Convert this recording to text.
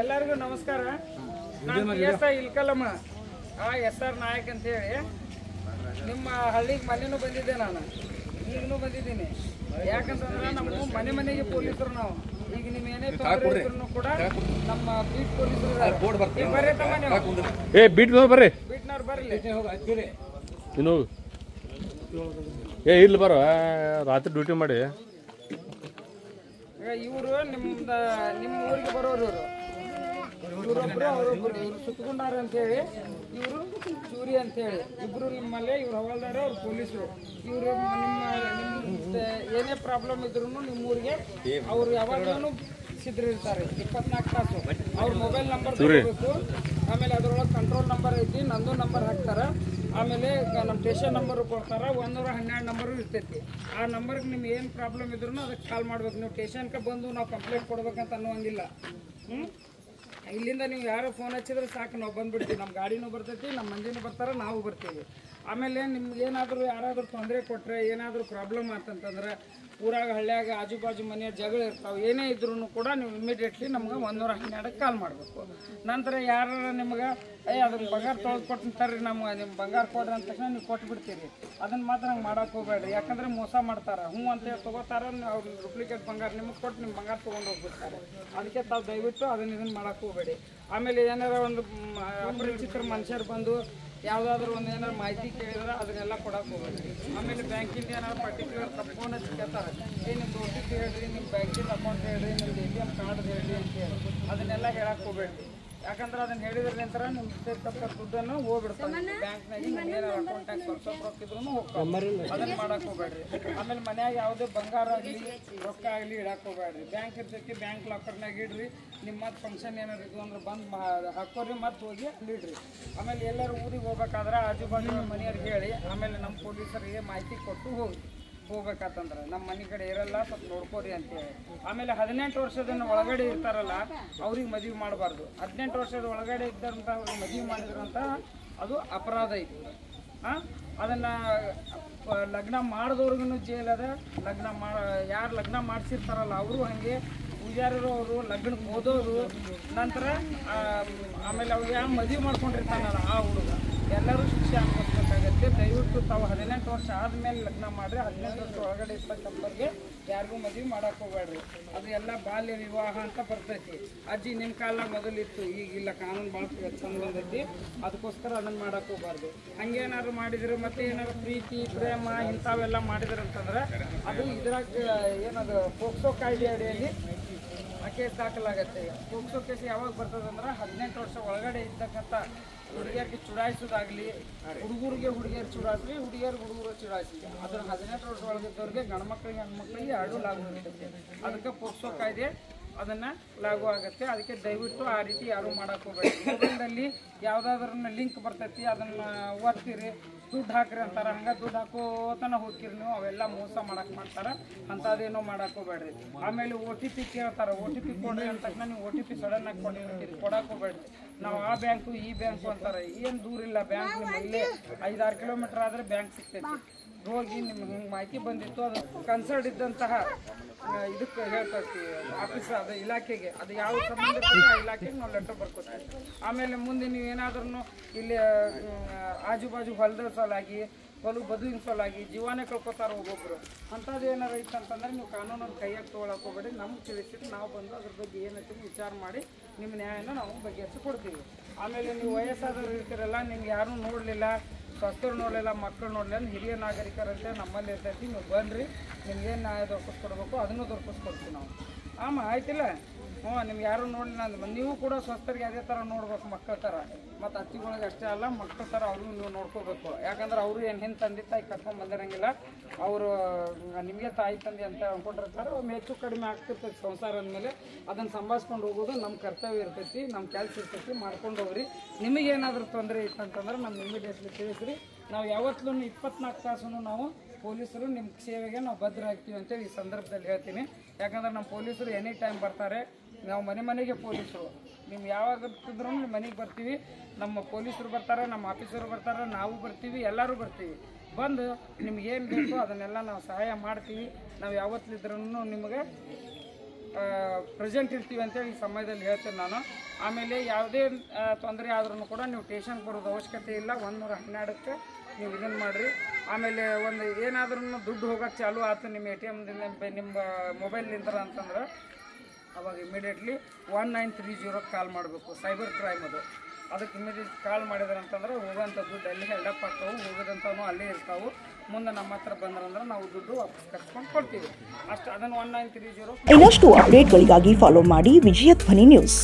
ಎಲ್ಲರಿಗೂ ನಮಸ್ಕಾರ. ನಾನು ಎಸ್ ಐ ಇಲ್ಕಲಮ್ಮ SR ನಾಯಕ್ ಅಂತ ಹೇಳಿ ನಿಮ್ಮ ಹಳ್ಳಿಗೆ ಮನೆನೂ ಬಂದಿದ್ದೆ. ನಾನು ಈಗನೂ ಬಂದಿದ್ದೀನಿ. ಯಾಕಂತಂದ್ರೆ ನಮ್ಮ ಮನೆಗೆ ಪೊಲೀಸರು ನಾವು ಈಗ ನಿಮ್ಮ ಏನೇ ತೊಂದರೆ ಇದ್ರು ಕೂಡ ನಮ್ಮ ಬೀಟ್ ಪೊಲೀಸರು ಬರ್ರಿ ತಮ್ಮ ನೀವು ಬೀಟ್ನವ್ರು ಬರ್ರಿ ಇನ್ನು ಇರ್ಲಿ ಬರೋ ರಾತ್ರಿ ಡ್ಯೂಟಿ ಮಾಡಿ. ಇವರು ನಿಮ್ಮ ಊರಿಗೆ ಬರೋರು ಇವರೊಬ್ರು ಅವರೊಬ್ರು ಇವ್ರು ಸುತ್ತಕೊಂಡಾರ ಅಂತೇಳಿ ಇವರು ಚೂರಿ ಅಂತೇಳಿ ಇಬ್ರು ನಿಮ್ಮಲ್ಲೇ ಇವ್ರು ಹವಾಲ್ದಾರ ಅವ್ರು ಪೊಲೀಸರು. ಇವರು ನಿಮ್ಮ ಏನೇ ಪ್ರಾಬ್ಲಮ್ ಇದ್ರು ನಿಮ್ಮೂರಿಗೆ ಅವ್ರು ಯಾವಾಗಲೂ ಸಿದ್ಧರಿರ್ತಾರೆ 24 ತಾಸು. ಅವ್ರ ಮೊಬೈಲ್ ನಂಬರ್ ತಗೋಬೇಕು. ಆಮೇಲೆ ಅದ್ರೊಳಗೆ ಕಂಟ್ರೋಲ್ ನಂಬರ್ ಐತಿ, ನಂದು ನಂಬರ್ ಹಾಕ್ತಾರೆ. ಆಮೇಲೆ ನಮ್ಮ ಸ್ಟೇಷನ್ ನಂಬರು ಕೊಡ್ತಾರೆ. 112 ನಂಬರು ಇರ್ತೈತಿ. ಆ ನಂಬರ್ಗೆ ನಿಮ್ಗೆ ಏನು ಪ್ರಾಬ್ಲಮ್ ಇದ್ರು ಅದಕ್ಕೆ ಕಾಲ್ ಮಾಡ್ಬೇಕು. ನೀವು ಸ್ಟೇಷನ್ಗೆ ಬಂದು ನಾವು ಕಂಪ್ಲೇಂಟ್ ಕೊಡ್ಬೇಕಂತ ಅನ್ನೋಂಗಿಲ್ಲ. ಇಲ್ಲಿಂದ ನೀವು ಯಾರೋ ಫೋನ್ ಹಚ್ಚಿದ್ರೆ ಸಾಕು, ನಾವು ಬಂದುಬಿಡ್ತೀವಿ. ನಮ್ಮ ಗಾಡಿನೂ ಬರ್ತೈತಿ, ನಮ್ಮ ಮಂದಿನೂ ಬರ್ತಾರೆ, ನಾವು ಬರ್ತೀವಿ. ಆಮೇಲೆ ನಿಮ್ಗೆ ಏನಾದರೂ ಯಾರಾದರೂ ತೊಂದರೆ ಕೊಟ್ಟರೆ, ಏನಾದರೂ ಪ್ರಾಬ್ಲಮ್ ಆತಂತಂದ್ರೆ ಊರಾಗ ಹಳ್ಳಿಯಾಗ ಆಜು ಬಾಜು ಮನೆಯ ಜಗಳ ಇರ್ತಾವೆ, ಏನೇ ಇದ್ರೂ ಕೂಡ ನೀವು ಇಮಿಡಿಯೇಟ್ಲಿ ನಮ್ಗೆ 112ಕ್ಕೆ ಕಾಲ್ ಮಾಡಬೇಕು. ನಂತರ ಯಾರು ನಿಮ್ಗೆ ಅದನ್ನ ಬಂಗಾರ ತೊಳೆದು ಕೊಟ್ಟಿರ್ತಾರೆ, ನಮ್ಗೆ ನಿಮ್ಮ ಬಂಗಾರ ಕೊಡ್ರಿ ಅಂತ ತಕ್ಷಣ ನೀವು ಕೊಟ್ಬಿಡ್ತೀರಿ. ಅದನ್ನು ಮಾತ್ರ ಹಂಗೆ ಮಾಡೋಕೆ ಹೋಗ್ಬೇಡ್ರಿ. ಯಾಕಂದರೆ ಮೋಸ ಮಾಡ್ತಾರೆ. ಹ್ಞೂ ಅಂತೇಳಿ ತೊಗೋತಾರೆ, ಅವ್ರು ಡೂಪ್ಲಿಕೇಟ್ ಬಂಗಾರ ನಿಮಗೆ ಕೊಟ್ಟು ನಿಮ್ಮ ಬಂಗಾರ ತೊಗೊಂಡು ಹೋಗ್ಬಿಡ್ತಾರೆ. ಅದಕ್ಕೆ ತಾವು ದಯವಿಟ್ಟು ಇದನ್ನು ಮಾಡೋಕೆ ಹೋಗಬೇಡಿ. ಆಮೇಲೆ ಏನಾರ ಒಂದು ಅಪರಿಚಿತರ ಮನುಷ್ಯರು ಬಂದು ಯಾವುದಾದ್ರೂ ಒಂದು ಏನಾರು ಮಾಹಿತಿ ಕೇಳಿದ್ರೆ ಅದನ್ನೆಲ್ಲ ಕೊಡೋಕೆ ಹೋಗ್ಬೇಡಿ. ಆಮೇಲೆ ಬ್ಯಾಂಕಿಂದ ಏನಾದ್ರು ಪರ್ಟಿಕ್ಯುಲರ್ ಫೋನ್ ಹಚ್ಚಿ ಕೇಳ್ತಾರೆ, ನಿಮ್ದು OTP ಹೇಳ್ರಿ, ನಿಮ್ಮ ಬ್ಯಾಂಕಿಂದ ಅಕೌಂಟ್ ಹೇಳ್ರಿ, ನಿಮ್ದು ATM ಕಾರ್ಡ್ ಹೇಳ್ರಿ ಅಂತೇಳಿ ಅದನ್ನೆಲ್ಲ ಹೇಳಕ್ಕೆ ಹೋಗ್ಬೇಡ್ರಿ. ಯಾಕಂದ್ರೆ ಅದನ್ನು ಹೇಳಿದ್ರೆ ನಂತರ ನಿಮ್ಮ ತಪ್ಪ ದುಡ್ಡನ್ನು ಹೋಗ್ಬಿಡ್ತಾರೆ. ಬ್ಯಾಂಕ್ನಾಗ ಏನಾರು ಅಕೌಂಟ್ನಾಗ ಸ್ವಲ್ಪ ರೊಕ್ಕ ಇದ್ರೂ ಹೋಗ್ತಾರೆ. ಅದನ್ನು ಮಾಡಕ್ಕೆ ಹೋಗ್ಬೇಡ್ರಿ. ಆಮೇಲೆ ಮನ್ಯಾಗ ಯಾವುದೇ ಬಂಗಾರ ಆಗಲಿ ರೊಕ್ಕ ಆಗಲಿ ಇಡಕ್ಕೆ ಹೋಗ್ಬೇಡ್ರಿ. ಬ್ಯಾಂಕ್ ಇರ್ತೈತಿ, ಬ್ಯಾಂಕ್ ಲಾಕರ್ನಾಗ ಇಡ್ರಿ. ನಿಮ್ಮ ಮತ್ತೆ ಫಂಕ್ಷನ್ ಏನಾರು ಇದ್ವು ಅಂದ್ರೆ ಬಂದು ಹಾಕೋರಿ, ಮತ್ತೆ ಹೋಗಿ ಅಲ್ಲಿಡ್ರಿ. ಆಮೇಲೆ ಎಲ್ಲರೂ ಊರಿಗೆ ಹೋಗ್ಬೇಕಾದ್ರೆ ಆಜು ಬಾಜು ಮನೆಯವ್ರಿಗೆ ಹೇಳಿ ಆಮೇಲೆ ನಮ್ಮ ಪೊಲೀಸರಿಗೆ ಮಾಹಿತಿ ಕೊಟ್ಟು ಹೋಗ್ಬೇಕಂತಂದ್ರೆ ನಮ್ಮ ಮನೆ ಕಡೆ ಇರಲ್ಲ, ಸ್ವಲ್ಪ ನೋಡ್ಕೋರಿ ಅಂತೇಳಿ. ಆಮೇಲೆ 18 ವರ್ಷದ ಒಳಗಡೆ ಇರ್ತಾರಲ್ಲ ಅವ್ರಿಗೆ ಮದುವೆ ಮಾಡಬಾರ್ದು. 18 ವರ್ಷದ ಒಳಗಡೆ ಇದ್ದಂಥ ಅವ್ರಿಗೆ ಮದುವೆ ಮಾಡಿದ್ರಂತ ಅದು ಅಪರಾಧ ಐತಿ. ಅದನ್ನು ಲಗ್ನ ಮಾಡಿದವ್ರಿಗೂ ಜೈಲ್ ಅದ. ಯಾರು ಲಗ್ನ ಮಾಡಿಸಿರ್ತಾರಲ್ಲ ಅವರು ಹಾಗೆ ಪೂಜಾರರು ಅವರು ಲಗ್ನಕ್ಕೆ ಹೋದವರು ನಂತರ ಆಮೇಲೆ ಅವ್ರು ಯಾವ ಮದುವೆ ಮಾಡ್ಕೊಂಡಿರ್ತಾನಲ್ಲ ಆ ಹುಡುಗ ಎಲ್ಲರೂ ಶಿಕ್ಷೆ ಅನುಭವಿಸ್ಬೇಕಾಗತ್ತೆ. ದಯವಿಟ್ಟು ತಾವು 18 ವರ್ಷ ಆದಮೇಲೆ ಲಗ್ನ ಮಾಡಿರಿ. 18 ವರ್ಷ ಒಳಗಡೆ ಇರ್ತಕ್ಕಂಥವ್ರಿಗೆ ಯಾರಿಗೂ ಮದುವೆ ಮಾಡಕ್ಕೆ ಹೋಗ್ಬೇಡ್ರಿ. ಅದು ಎಲ್ಲ ಬಾಲ್ಯ ವಿವಾಹ ಅಂತ ಬರ್ತೈತಿ. ಅಜ್ಜಿ ನಿಮ್ಮ ಕಾಲ ಮೊದಲಿತ್ತು, ಈಗಿಲ್ಲ. ಕಾನೂನು ಭಾಳ ಚಂದ ಬಂದೈತಿ. ಅದಕ್ಕೋಸ್ಕರ ಅದನ್ನು ಮಾಡಕ್ಕೆ ಹೋಗ್ಬಾರ್ದು. ಹಂಗೇನಾದ್ರು ಮಾಡಿದ್ರೆ ಮತ್ತೆ ಏನಾದ್ರು ಪ್ರೀತಿ ಪ್ರೇಮ ಇಂಥವೆಲ್ಲ ಮಾಡಿದ್ರಂತಂದ್ರೆ ಅದು ಇದ್ರಾಗ ಏನದು ಪೋಕ್ಸೋ ಕಾಯ್ದೆ ಅಡಿಯಲ್ಲಿ ಕೇಸ್ ದಾಖಲಾಗತ್ತೆ. ಪೋಕ್ಸೋ ಕೇಸ್ ಯಾವಾಗ ಬರ್ತದಂದ್ರೆ 18 ವರ್ಷ ಒಳಗಡೆ ಇದ್ದಕ್ಕಂಥ ಹುಡುಗಿಯರಿಗೆ ಚುಡಾಯಿಸೋದಾಗಲಿ, ಹುಡುಗಿಯರು ಚುಡಾಯಿಸ್ರಿ, ಹುಡುಗರು ಚುಡಾಯಿಸಿ. ಅದ್ರ 18 ವರ್ಷ ಒಳಗಿದ್ದವ್ರಿಗೆ ಗಂಡ್ಮಕ್ಳಿಗೆ ಹೆಣ್ಮಕ್ಳಿಗೆ ಎರಡೂ ಲಾಗು ಇರ್ತೈತೆ. ಅದಕ್ಕೆ ಪೋಕ್ಸೋ ಕಾಯ್ದೆ ಅದನ್ನು ಲಾಗು ಆಗುತ್ತೆ. ಅದಕ್ಕೆ ದಯವಿಟ್ಟು ಆ ರೀತಿ ಯಾರೂ ಮಾಡೋಕೆ ಹೋಗಬೇಡಿ. ಮೊಬೈಲ್ನಲ್ಲಿ ಯಾವುದಾದ್ರನ್ನ ಲಿಂಕ್ ಬರ್ತೈತಿ ಅದನ್ನು ಓದ್ತೀರಿ, ದುಡ್ಡು ಹಾಕ್ರಿ ಅಂತಾರೆ. ಹಂಗೆ ದುಡ್ಡು ಹಾಕೋತನ ಹೋಗ್ತೀರಿ ನೀವು, ಅವೆಲ್ಲ ಮೋಸ ಮಾಡಕ್ಕೆ ಮಾಡ್ತಾರೆ. ಅಂಥದ್ದೇನೋ ಮಾಡಕ್ಕೆ ಹೋಗ್ಬೇಡ್ರಿ. ಆಮೇಲೆ OTP ಕೇಳ್ತಾರೆ, OTP ಕೊಡ್ರಿ ಅಂತ ತಕ್ಷಣ ನೀವು OTP ಸಡನ್ನಾಗಿ ಕೊಟ್ಟಿರ್ತೀರಿ, ಕೊಡಕ್ಕೆ ಹೋಗ್ಬೇಡ್ರಿ. ನಾವು ಆ ಬ್ಯಾಂಕು ಈ ಬ್ಯಾಂಕು ಅಂತಾರೆ. ಏನು ದೂರ ಇಲ್ಲ ಬ್ಯಾಂಕ್, ನಿಮ್ಮ ಇಲ್ಲೇ 5-6 ಕಿಲೋಮೀಟ್ರ್ ಆದರೆ ಬ್ಯಾಂಕ್ ಸಿಗ್ತೈತಿ. ಹೋಗಿ ನಿಮ್ಗೆ ಹಿಂಗೆ ಮಾಹಿತಿ ಬಂದಿತ್ತು, ಅದು ಕನ್ಸರ್ಟ್ ಇದ್ದಂತಹ ಇದಕ್ಕೆ ಹೇಳ್ಕೊಳ್ತೀವಿ ಆಫೀಸ್, ಅದು ಇಲಾಖೆಗೆ, ಅದು ಯಾವ ಸಂಬಂಧಿಸಿದ ಆ ಇಲಾಖೆಗೆ ನಾವು ಲೆಟರ್ ಬರ್ಕೊತೀವಿ. ಆಮೇಲೆ ಮುಂದೆ ನೀವು ಏನಾದ್ರೂ ಇಲ್ಲಿ ಆಜು ಬಾಜು ಹೊಲದ ಸಲಾಗಿ ಬದುವಿನ ಸಲಾಗಿ ಜೀವನೇ ಕಳ್ಕೊತಾರೆ ಒಬ್ಬೊಬ್ಬರು. ಅಂಥದ್ದು ಏನಾರು ಇತ್ತಂತಂದ್ರೆ ನೀವು ಕಾನೂನನ್ನು ಕೈಯಾಗಿ ತೊಗೊಳಕ್ಕೆ ಹೋಗ್ಬೇಡಿ. ನಮ್ಗೆ ತಿಳಿಸಿಟ್ಟು ನಾವು ಬಂದು ಅದ್ರ ಬಗ್ಗೆ ಏನೈತಿ ವಿಚಾರ ಮಾಡಿ ನಿಮ್ಮ ನ್ಯಾಯನ ನಾವು ಬಗೆಹರಿಸಿ ಕೊಡ್ತೀವಿ. ಆಮೇಲೆ ನೀವು ವಯಸ್ಸಾದವ್ರು ಇರ್ತೀರಲ್ಲ, ನಿಮ್ಗೆ ಯಾರೂ ನೋಡಲಿಲ್ಲ, ಸ್ವಸ್ಥರು ನೋಡಲಿಲ್ಲ, ಮಕ್ಕಳು ನೋಡಲಿಲ್ಲ, ಹಿರಿಯ ನಾಗರಿಕರಂತೆ ನಮ್ಮಲ್ಲಿ ಇರ್ತೈತಿ. ನೀವು ಬನ್ನಿರಿ, ನಿಮ್ಗೇನು ನ್ಯಾಯ ದೊರಕಿಸ್ಕೊಡ್ಬೇಕು ಅದನ್ನು ದೊರಕಿಸ್ಕೊಡ್ತೀವಿ ನಾವು. ಆಯ್ತಿಲ್ಲ. ನಿಮ್ಗೆ ಯಾರು ನೋಡಲಿಲ್ಲ ಅಂದ್ರೆ ನೀವು ಕೂಡ ಸ್ವಸ್ಥರಿಗೆ ಅದೇ ಥರ ನೋಡ್ಬೇಕು, ಮಕ್ಕಳ ಥರ. ಮತ್ತು ಅತ್ತಿಗಳಿಗೆ ಅಷ್ಟೇ ಅಲ್ಲ, ಮಕ್ಕಳ ಥರ ಅವ್ರಿಗೂ ನೀವು ನೋಡ್ಕೋಬೇಕು. ಯಾಕಂದ್ರೆ ಅವರು ಏನು ಹಿಂದೆ ತಂದೆ ತಾಯಿ ಕರ್ಕೊಂಡು ಬಂದಿರಂಗಿಲ್ಲ. ಅವರು ನಿಮಗೆ ತಾಯಿ ತಂದೆ ಅಂತ ಅಂದ್ಕೊಂಡಿರ್ತಾರೆ. ಒಮ್ಮೆ ಹೆಚ್ಚು ಕಡಿಮೆ ಆಗ್ತಿರ್ತೈತಿ ಸಂಸಾರ ಅಂದಮೇಲೆ ಅದನ್ನು ಸಂಭಾಳಿಸ್ಕೊಂಡು ಹೋಗೋದು ನಮ್ಮ ಕರ್ತವ್ಯ ಇರ್ತೈತಿ, ನಮ್ಮ ಕೆಲಸ ಇರ್ತೈತಿ. ಮಾಡ್ಕೊಂಡು ಹೋಗ್ರಿ. ನಿಮಗೇನಾದರೂ ತೊಂದರೆ ಇತ್ತಂತಂದ್ರೆ ನಮ್ಮ ಇಮಿಡಿಯೇಟ್ಲಿ ತಿಳಿಸ್ರಿ. ನಾವು ಯಾವತ್ತೂ 24 ತಾಸು ನಾವು ಪೊಲೀಸರು ನಿಮ್ಮ ಸೇವೆಗೆ ನಾವು ಭದ್ರ ಆಗ್ತೀವಿ ಅಂತೇಳಿ ಈ ಸಂದರ್ಭದಲ್ಲಿ ಹೇಳ್ತೀನಿ. ಯಾಕಂದ್ರೆ ನಮ್ಮ ಪೊಲೀಸರು ಎನಿ ಟೈಮ್ ಬರ್ತಾರೆ. ನಾವು ಮನೆಗೆ ಪೊಲೀಸರು, ನೀವು ಯಾವಾಗ ಇರ್ತಿದ್ರು ಮನೆಗೆ ಬರ್ತೀವಿ. ನಮ್ಮ ಪೊಲೀಸರು ಬರ್ತಾರೆ, ನಮ್ಮ ಆಫೀಸರು ಬರ್ತಾರೆ, ನಾವು ಬರ್ತೀವಿ, ಎಲ್ಲರೂ ಬರ್ತೀವಿ. ಬಂದು ನಿಮ್ಗೇನು ಬೇಕೋ ಅದನ್ನೆಲ್ಲ ನಾವು ಸಹಾಯ ಮಾಡ್ತೀವಿ. ನಾವು ಯಾವತ್ತಿದ್ರೂ ನಿಮಗೆ ಪ್ರೆಸೆಂಟ್ ಇರ್ತೀವಿ ಅಂತೇಳಿ ಈ ಸಮಯದಲ್ಲಿ ಹೇಳ್ತೇನೆ ನಾನು. ಆಮೇಲೆ ಯಾವುದೇ ತೊಂದರೆ ಆದ್ರೂ ಕೂಡ ನೀವು ಟೇಷನ್ಗೆ ಬರೋದು ಅವಶ್ಯಕತೆ ಇಲ್ಲ. 112ಕ್ಕೆ ನೀವು ಇದನ್ನು ಮಾಡಿರಿ. ಆಮೇಲೆ ಒಂದು ಏನಾದ್ರೂ ದುಡ್ಡು ಹೋಗೋಕ್ಕೆ ಚಾಲು ಆಯ್ತು ನಿಮ್ಮ ATM ನಿಮ್ಮ ಮೊಬೈಲ್ನಿಂದ ಅಂತಂದ್ರೆ ಅವಾಗ ಇಮಿಡಿಯೇಟ್ಲಿ 1930 ಕಾಲ್ ಮಾಡಬೇಕು. ಸೈಬರ್ ಕ್ರೈಮ್ ಅದಕ್ಕೆ ಇಮಿಡಿಯೇಟ್ ಕಾಲ್ ಮಾಡಿದ್ರೆ ಅಂತಂದ್ರೆ ಹೋಗೋಂಥ ದುಡ್ಡು ಅಲ್ಲಿ ಹೆಲ್ಡಪ್ ಆಗ್ತಾವೆ, ಹೋಗೋದಂಥವು ಅಲ್ಲೇ ಇರ್ತಾವೆ. ಮುಂದೆ ನಮ್ಮ ಹತ್ರ ಬಂದ್ರಂದ್ರೆ ನಾವು ದುಡ್ಡು ವಾಪಸ್ ಕಟ್ಕೊಂಡು ಕೊಡ್ತೀವಿ ಅಷ್ಟು. ಅದನ್ನು 1930. ಇನ್ನಷ್ಟು ಅಪ್ಡೇಟ್ಗಳಿಗಾಗಿ ಫಾಲೋ ಮಾಡಿ ವಿಜಯ ಧ್ವನಿ ನ್ಯೂಸ್.